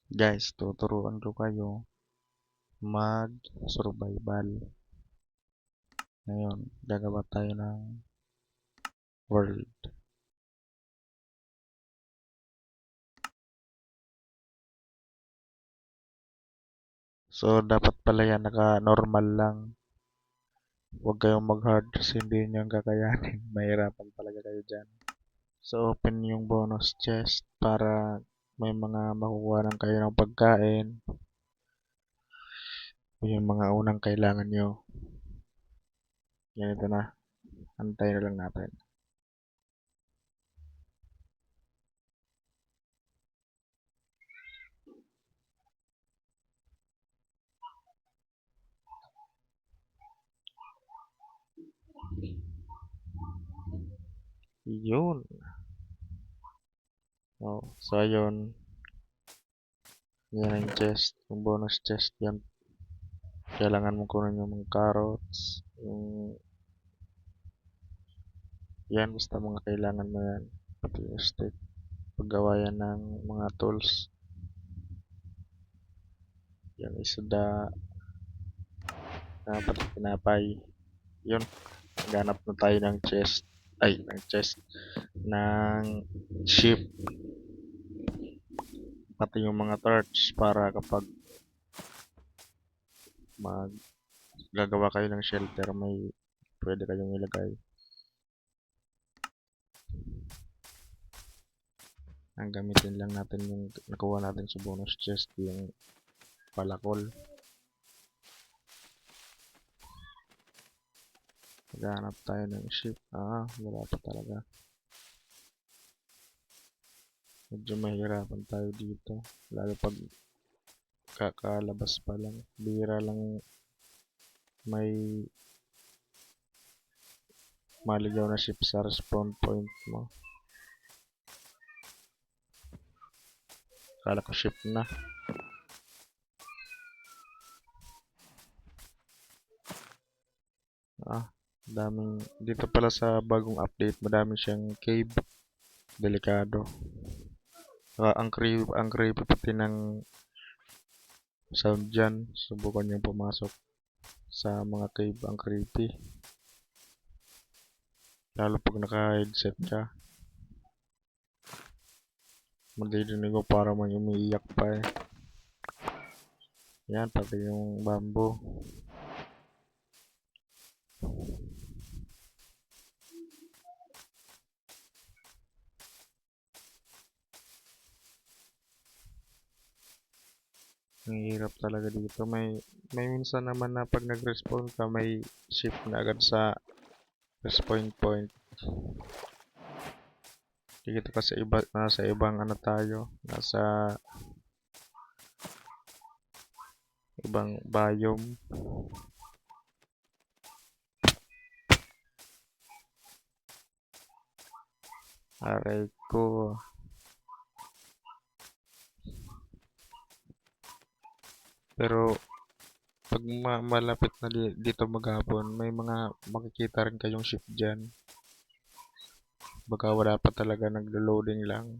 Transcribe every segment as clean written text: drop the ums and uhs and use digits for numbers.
Guys, tuturuan ko kayo mag-survival. Ngayon, gagawa tayo ng world. So, dapat pala yan naka-normal lang. Huwag kayong mag-hard kasi hindi nyo yung kakayanin. Mahirapan talaga kayo dyan. So, open yung bonus chest para may mga makukuha ng kayo ng pagkain. Yung mga unang kailangan nyo. Yan, ito na. Antayin na lang natin. Yun. Oh, so, ayun. Yan ang chest. Yung bonus chest yan. Kailangan mo kunin yung mga carrots. Yan, basta mga kailangan mo yan. Pati yung stick. Paggawa yan ng mga tools. Yan, isda. Pati tinapay. Yun. Ganap na tayo ng chest. Ay, ng chest. Ng ship. Pati yung mga torch para kapag gagawa kayo ng shelter, may pwede kayong ilagay. Ang gamitin lang natin yung nakuha natin sa bonus chest, yung palakol. Maghanap tayo ng ship. Wala pa talaga. Medyo mahirapan tayo dito. Lalo pag kakalabas pa lang. Bihira lang may maligaw na ship sa respawn point mo. Kala ko ship na. Daming dito pala sa bagong update, madami siyang cave. Delikado. Ang creepy pati ng sound dyan. Subukan niyong pumasok sa mga cave. Ang creepy. Lalo pag naka-headset ka. Madidinig ko para may umiiyak pa eh. Yan, pati yung bamboo. Ang hirap talaga dito. May minsan naman na pag nag-respawn ka, may shift na agad sa respawn point. Dito kasi nasa ibang ano tayo. Nasa ibang biome. Aray ko. Pero pag malapit na dito maghapon, may mga makikita rin kayong ship dyan. Baka wala pa talaga, naglo-loading lang.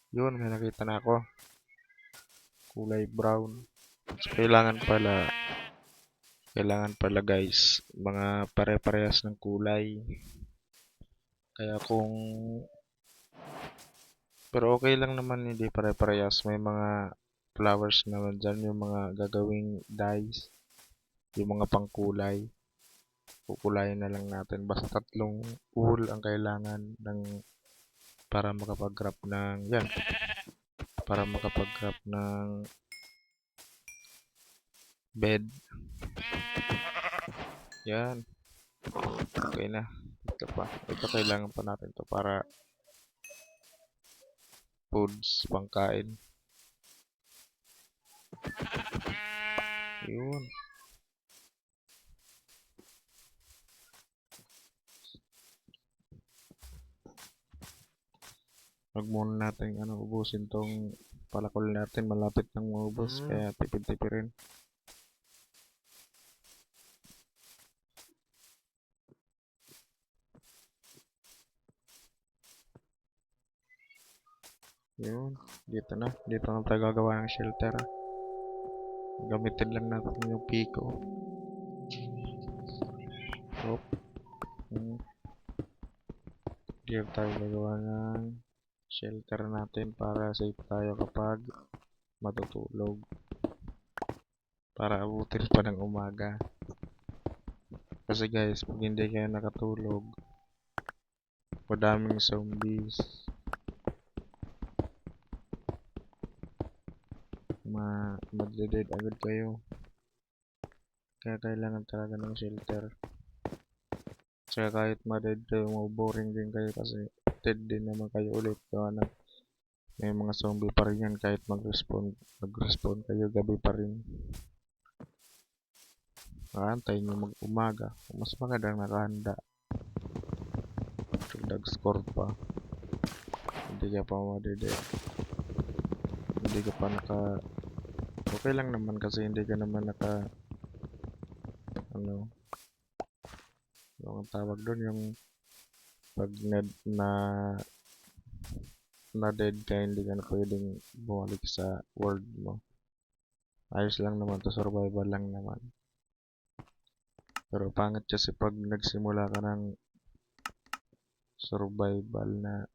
Yun, may nakita na ako. Kulay brown. So, kailangan pala guys, mga pare-parehas ng kulay. Kaya pero okay lang naman hindi pare-parehas. May mga flowers naman dyan, yung mga gagawing dyes, yung mga pangkulay. Kukulayin na lang natin. Basta 3 wool ang kailangan para makapag-craft ng yan. Para makapag-craft ng bed. Yan. Okay na. Ito pa. Ito kailangan pa natin to para foods, pangkain. Yun. Huwag muna natin ubusin tong palakol natin. Malapit nang maubos, kaya tipid-tipirin. Yun, dito na. Dito na tayo gagawa ng shelter. Gamitin lang natin yung piko. Hop. Dito tayo gagawa ng shelter natin para safe tayo kapag matutulog. Para abutin pa ng umaga. Kasi guys, pag hindi kayo nakatulog, madaming zombies. Magde-dead agad kayo. Kaya kailangan talaga ng shelter. Kaya kahit ma-dead kayo, boring din kayo kasi dead din naman kayo ulit. Kaya may mga zombie pa rin yan kahit mag-respawn kayo, gabi pa rin. Antayin nyo mag-umaga. Mas magandang nakahanda. Dagdag score pa. Hindi ka pa ma-dead. Hindi ka pa okay lang naman kasi hindi ka naman yung tawag doon, yung pag na dead ka, hindi ka na pwedeng bumalik sa world mo. Ayos lang naman to, survival lang naman. Pero pangit kasi pag nagsimula ka ng survival na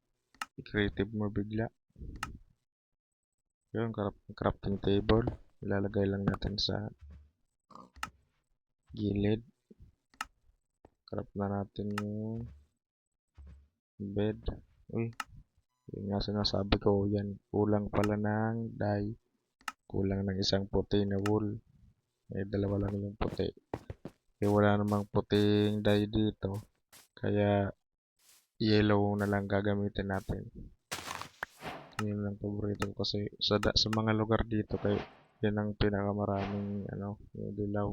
creative mo bigla. Yun, crafting table. Ilalagay lang natin sa gilid. Craft na natin yung bed. Uy, yun nga sinasabi ko, yan. Kulang pala ng dye. Kulang ng isang puti na wool. Dalawa lang yung puti. Wala namang puting dye dito. Kaya, yellow na lang gagamitin natin. Yun lang paborito ko kasi sa mga lugar dito kay yan ang pinakamaraming yung dilaw.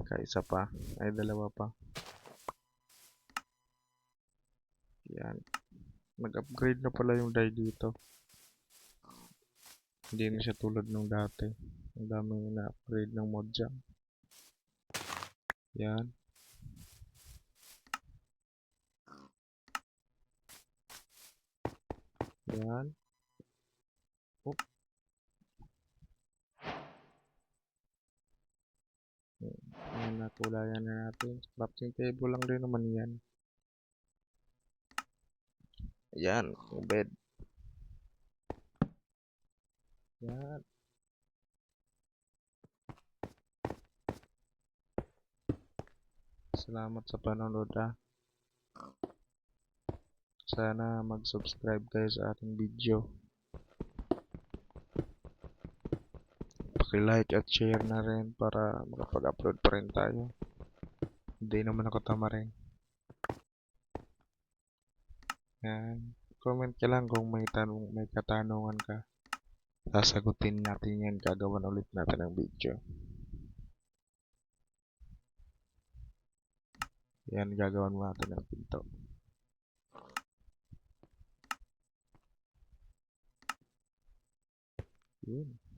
Kaya isa pa, ay dalawa pa. Yan. Nag-upgrade na pala yung dye dito. Hindi na siya tulad nung dati. Ang daming na-upgrade ng mod dyan. Yan. Yan. Oop. Yan, nakulayan na natin. Crafting table lang din naman yan. Yan, yung bed. Yan. Salamat sa panonood Sana mag-subscribe kayo sa ating video. Paki-like at share na rin para makapag-upload pa rin tayo. Hindi naman ako tamarin. Yan. Comment ka lang kung may katanungan ka. Sasagutin natin yan. Gagawan ulit natin ng video. Yan, gagawan natin ng pinto. Yun.